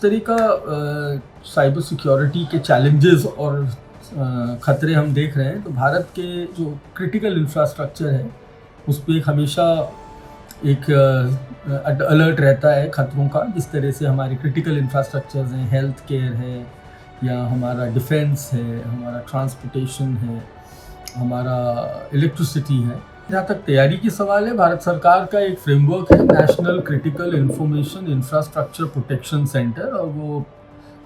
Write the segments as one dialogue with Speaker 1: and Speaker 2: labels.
Speaker 1: तरीका cyber security के challenges और ख़तरे हम देख रहे हैं, तो भारत के जो क्रिटिकल इंफ्रास्ट्रक्चर है उस पे हमेशा एक अलर्ट रहता है खतरों का। जिस तरह से हमारे क्रिटिकल इंफ्रास्ट्रक्चर्स हैं, हेल्थ केयर है, या हमारा डिफेंस है, हमारा ट्रांसपोर्टेशन है, हमारा इलेक्ट्रिसिटी है। जहाँ तक तैयारी की सवाल है, भारत सरकार का एक फ्रेमवर्क है, national critical information infrastructure protection centre, और वो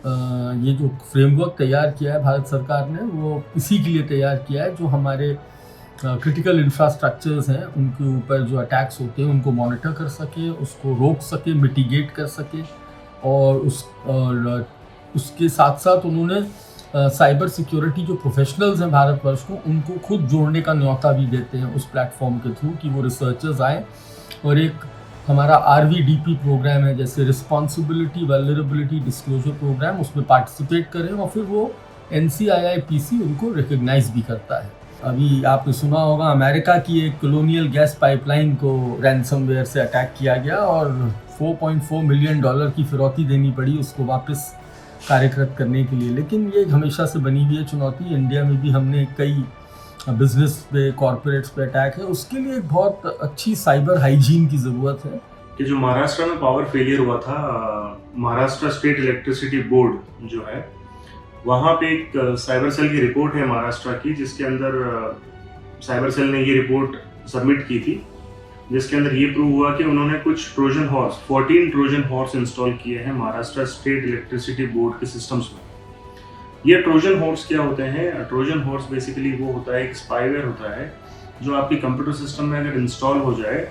Speaker 1: ये जो फ्रेमवर्क तैयार किया है भारत सरकार ने, वो इसी के लिए तैयार किया है जो हमारे क्रिटिकल इंफ्रास्ट्रक्चर्स हैं उनके ऊपर जो अटैक्स होते हैं उनको मॉनिटर कर सके, उसको रोक सके, मिटिगेट कर सके, और उसके साथ साथ उन्होंने साइबर सिक्योरिटी जो प्रोफेशनल्स हैं भारतवर्ष को, उनको खुद जोड़ने का न्योता भी देते हैं उस प्लेटफॉर्म के थ्रू कि वो रिसर्चर्स आएँ और एक हमारा RVDP प्रोग्राम है, जैसे रिस्पॉन्सिबिलिटी वल्नरेबिलिटी डिस्क्लोजर प्रोग्राम, उसमें पार्टिसिपेट करें और फिर वो NCIIPC उनको रिकग्नाइज भी करता है। अभी आपने सुना होगा अमेरिका की एक कॉलोनियल गैस पाइपलाइन को रैंसमवेयर से अटैक किया गया और $4.4 मिलियन की फिरौती देनी पड़ी उसको वापस कार्यरत करने के लिए। लेकिन ये हमेशा से बनी हुई है चुनौती। इंडिया में भी हमने कई बिजनेस पे, कॉरपोरेट्स पे अटैक है, उसके लिए एक बहुत अच्छी साइबर हाइजीन की ज़रूरत है।
Speaker 2: कि जो महाराष्ट्र में पावर फेलियर हुआ था, महाराष्ट्र स्टेट इलेक्ट्रिसिटी बोर्ड जो है, वहाँ पे एक साइबर सेल की रिपोर्ट है महाराष्ट्र की, जिसके अंदर साइबर सेल ने ये रिपोर्ट सबमिट की थी, जिसके अंदर ये प्रूव हुआ कि उन्होंने कुछ Trojan horse 14 Trojan horse install किए हैं महाराष्ट्र स्टेट इलेक्ट्रिसिटी बोर्ड के सिस्टम्स में। ये ट्रोजन हॉर्स क्या होते हैं? ट्रोजन हॉर्स बेसिकली वो होता है, एक स्पाईवेयर होता है जो आपकी कंप्यूटर सिस्टम में अगर इंस्टॉल हो जाए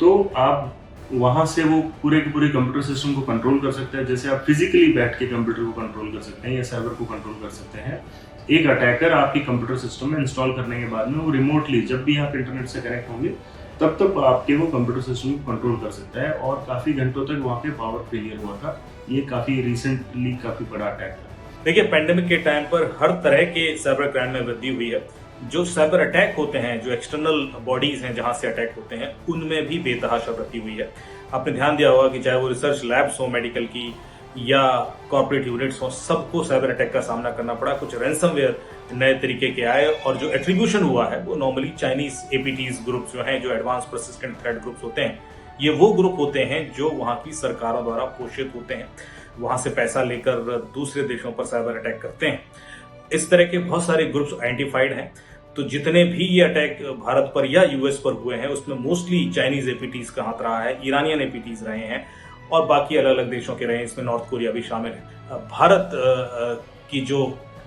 Speaker 2: तो आप वहाँ से वो पूरे के पूरे कंप्यूटर सिस्टम को कंट्रोल कर सकते हैं। जैसे आप फिजिकली बैठ के कंप्यूटर को कंट्रोल कर सकते हैं या सर्वर को कंट्रोल कर सकते हैं। एक अटैकर आपकी कंप्यूटर सिस्टम में इंस्टॉल करने के बाद में वो रिमोटली, जब भी आप इंटरनेट से कनेक्ट होंगे तब तक आपके वो कंप्यूटर सिस्टम को कंट्रोल कर सकता है। और काफ़ी घंटों तक वहाँ पे पावर फेलियर हुआ था। ये काफ़ी रिसेंटली काफ़ी बड़ा अटैक था।
Speaker 3: देखिए, पेंडेमिक के टाइम पर हर तरह के साइबर क्राइम में वृद्धि हुई है। जो साइबर अटैक होते हैं, जो एक्सटर्नल बॉडीज हैं जहां से अटैक होते हैं, उनमें भी बेतहाशा वृद्धि हुई है। आपने ध्यान दिया होगा कि चाहे वो रिसर्च लैब्स हो मेडिकल की या कॉर्पोरेट यूनिट्स हो, सबको साइबर अटैक का सामना करना पड़ा। कुछ रैंसमवेयर नए तरीके के आए और जो एट्रीब्यूशन हुआ है वो नॉर्मली चाइनीज APTs ग्रुप्स जो हैं, जो एडवांस पर्सिस्टेंट थ्रेट ग्रुप्स होते हैं, ये वो ग्रुप होते हैं जो वहाँ की सरकारों द्वारा पोषित होते हैं, वहां से पैसा लेकर दूसरे देशों पर साइबर अटैक करते हैं। इस तरह के बहुत सारे ग्रुप्स आइडेंटिफाइड हैं। तो जितने भी ये अटैक भारत पर या US पर हुए हैं उसमें मोस्टली चाइनीज APTs का हाथ रहा है, ईरानियन APTs रहे हैं और बाकी अलग अलग देशों के रहे हैं, इसमें नॉर्थ कोरिया भी शामिल है। भारत की जो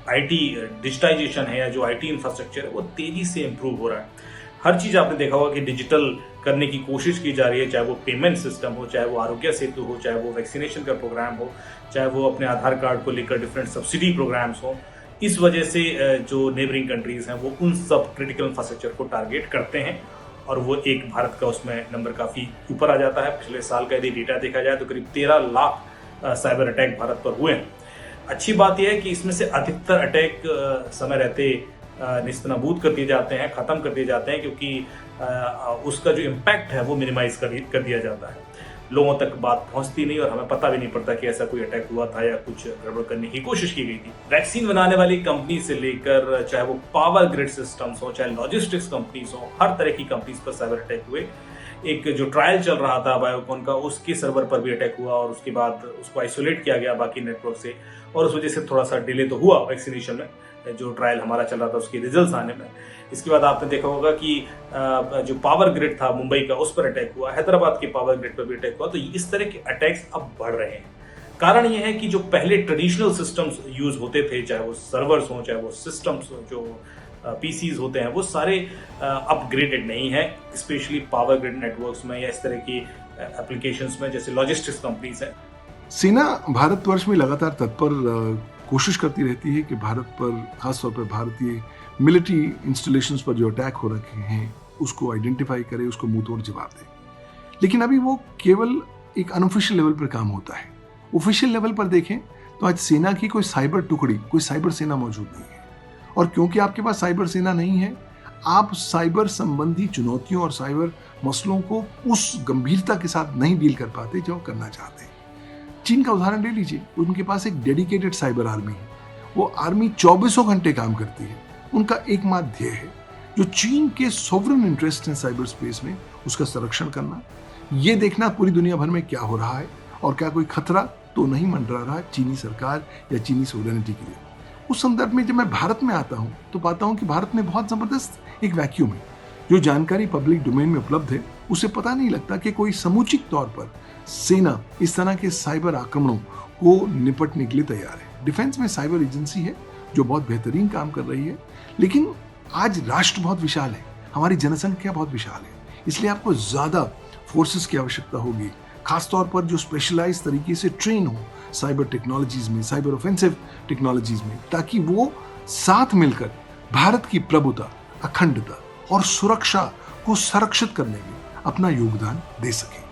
Speaker 3: IT डिजिटाइजेशन है या जो IT इंफ्रास्ट्रक्चर है वो तेजी से इम्प्रूव हो रहा है। हर चीज आपने देखा होगा कि डिजिटल करने की कोशिश की जा रही है, चाहे वो पेमेंट सिस्टम हो, चाहे वो आरोग्य सेतु हो, चाहे वो वैक्सीनेशन का प्रोग्राम हो, चाहे वो अपने आधार कार्ड को लेकर डिफरेंट सब्सिडी प्रोग्राम्स हो। इस वजह से जो नेबरिंग कंट्रीज हैं वो उन सब क्रिटिकल इंफ्रास्ट्रक्चर को टारगेट करते हैं और वो एक भारत का उसमें नंबर काफ़ी ऊपर आ जाता है। पिछले साल का यदि डेटा देखा जाए तो करीब 13 लाख साइबर अटैक भारत पर हुए हैं। अच्छी बात यह है कि इसमें से अधिकतर अटैक समय रहते निस्तनाबूद कर दिए जाते हैं, ख़त्म कर दिए जाते हैं, क्योंकि उसका जो इम्पैक्ट है वो मिनिमाइज कर दिया जाता है। लोगों तक बात पहुंचती नहीं और हमें पता भी नहीं पड़ता कि ऐसा कोई अटैक हुआ था या कुछ गड़बड़ करने की कोशिश की गई थी। वैक्सीन बनाने वाली कंपनी से लेकर चाहे वो पावर ग्रिड सिस्टम्स हो, चाहे लॉजिस्टिक्स कंपनीज हो, हर तरह की कंपनीज पर साइबर अटैक हुए। एक जो ट्रायल चल रहा था बायोकॉन का, उसके सर्वर पर भी अटैक हुआ और उसके बाद उसको आइसोलेट किया गया बाकी नेटवर्क से, और उस वजह से थोड़ा सा डिले तो हुआ वैक्सीनेशन में, जो ट्रायल हमारा चल रहा था उसके रिजल्ट्स आने में। इसके बाद आपने देखा होगा कि जो पावर ग्रिड था मुंबई का, उस पर अटैक हुआ, हैदराबाद के पावर ग्रिड पर भी अटैक हुआ। तो इस तरह के अटैक्स अब बढ़ रहे हैं। कारण ये है कि जो पहले ट्रेडिशनल सिस्टम्स यूज होते थे, चाहे वो सर्वर्स हों, चाहे वो सिस्टम्स जो PCs होते हैं, वो सारे अपग्रेडेड नहीं है, स्पेशली पावर ग्रिड नेटवर्क्स में या इस तरह की एप्लीकेशंस में, जैसे लॉजिस्टिक्स कंपनीज हैं।
Speaker 4: सेना भारतवर्ष में लगातार तत्पर कोशिश करती रहती है कि भारत पर, खासतौर पर भारतीय मिलिट्री इंस्टॉलेशंस पर जो अटैक हो रखे हैं उसको आइडेंटिफाई करे, उसको मुंह तोड़ जवाब दे। लेकिन अभी वो केवल एक अनऑफिशियल लेवल पर काम होता है। ऑफिशियल लेवल पर देखें तो आज सेना की कोई साइबर टुकड़ी, कोई साइबर सेना मौजूद नहीं है। और क्योंकि आपके पास साइबर सेना नहीं है, आप साइबर संबंधी चुनौतियों और साइबर मसलों को उस गंभीरता के साथ नहीं डील कर पाते जो करना चाहते हैं। चीन का उदाहरण ले लीजिए, उनके पास एक डेडिकेटेड साइबर आर्मी है। वो आर्मी 24 घंटे काम करती है। उनका एकमात्र ध्येय है जो चीन के सॉवरेन इंटरेस्ट है साइबर स्पेस में, उसका संरक्षण करना, ये देखना पूरी दुनिया भर में क्या हो रहा है और क्या कोई खतरा तो नहीं मंडरा रहा चीनी सरकार या चीनी सॉवरेनिटी के लिए। उस संदर्भ में जब मैं भारत में आता हूं तो पाता हूं कि भारत में बहुत जबरदस्त एक वैक्यूम है। जो जानकारी पब्लिक डोमेन में उपलब्ध है उसे पता नहीं लगता कि कोई समुचित तौर पर सेना इस तरह के साइबर आक्रमणों को निपटने के लिए तैयार है। डिफेंस में साइबर एजेंसी है जो बहुत बेहतरीन काम कर रही है, लेकिन आज राष्ट्र बहुत विशाल है, हमारी जनसंख्या बहुत विशाल है, इसलिए आपको ज्यादा फोर्सेस की आवश्यकता होगी, खासतौर पर जो स्पेशलाइज तरीके से ट्रेन हो साइबर टेक्नोलॉजीज में, साइबर ऑफेंसिव टेक्नोलॉजीज में, ताकि वो साथ मिलकर भारत की प्रभुता, अखंडता और सुरक्षा को संरक्षित करने में अपना योगदान दे सके।